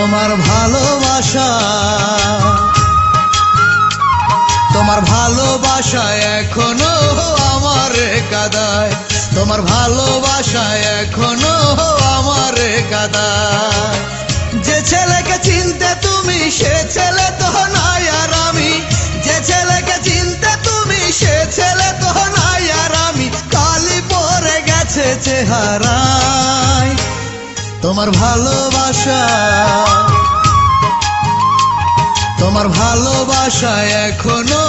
তোমার ভালোবাসা, তোমার ভালোবাসা এখনো আমারে কাঁদায়, তোমার ভালোবাসা এখনো আমারে কাঁদায়। যে ছেলেকে চিনতে তুমি সে ছেলে তো নাই আর আমি, যে ছেলেকে চিনতে তুমি সে ছেলে তো নাই আর আমি, কালি পড়ে গেছে চেহারায়। তোমার ভালোবাসা, তোমার ভালোবাসা এখনো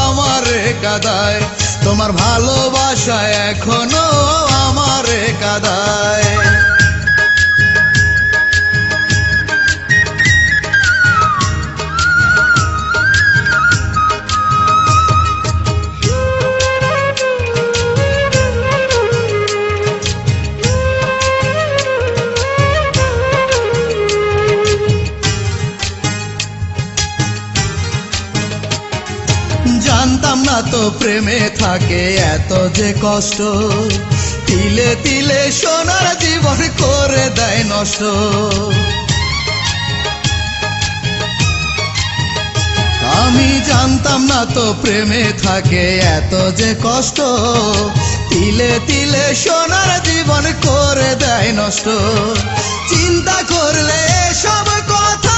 আমারে কাঁদায়, তোমার ভালোবাসা এখনো আমারে কাঁদায়। জানতাম না তো প্রেমে থাকে এত যে কষ্ট, তিলে তিলে সোনার জীবন করে দেয় নষ্ট। আমি জানতাম না তো প্রেমে থাকে এত যে কষ্ট, তিলে তিলে সোনার জীবন করে দেয় নষ্ট। চিন্তা করলে সব কথা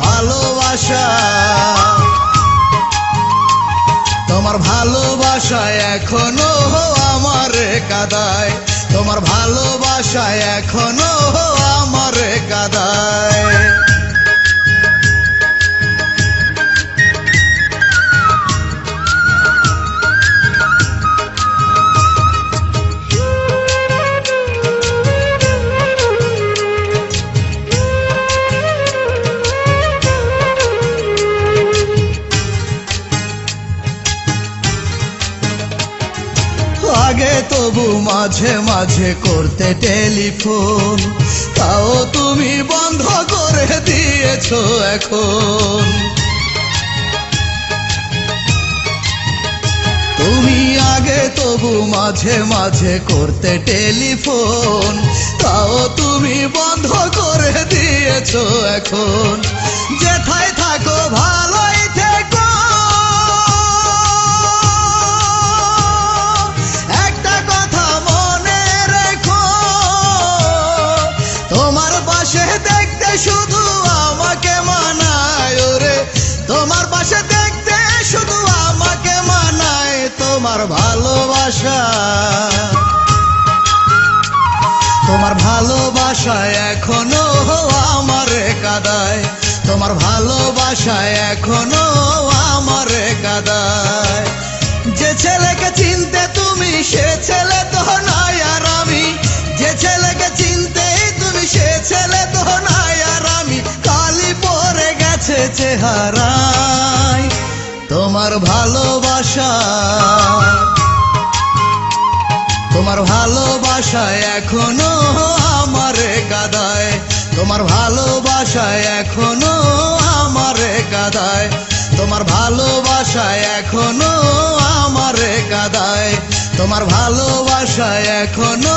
ভালোবাসা, তোমার ভালোবাসা এখনো আমারে কাঁদায়, তোমার ভালোবাসা এখনো আমারে কাঁদায়। আগে তবু মাঝে মাঝে করতে টেলিফোন, তাও তুমি বন্ধ করে দিয়েছো এখন। তুমি আগে তবু মাঝে মাঝে করতে টেলিফোন, তাও তুমি বন্ধ করে দিয়েছো এখন। যেথায় থাকো ভালোই থেকো, শুধু আমাকে মানায় রে, তোমার পাশে দেখতে শুধু আমাকে মানায়। তোমার ভালোবাসা, তোমার ভালোবাসা এখনো আমারে কাঁদায়, তোমার ভালোবাসা এখনো আমারে কাঁদায়। যে ছেলেকে চিনতে তুমি সে ছেলে তো নাই আর আমি, যে ছেলেকে চিনতে তুমি সে ছেলে তো নাই আর আমি, কালি পড়ে গেছে চেহারায়। তোমার ভালোবাসা, তোমার ভালোবাসা এখনো আমারে কাঁদায়, তোমার ভালোবাসা এখনো আমারে কাঁদায়, তোমার ভালোবাসা এখনো আমারে কাঁদায়, তোমার ভালোবাসা এখনো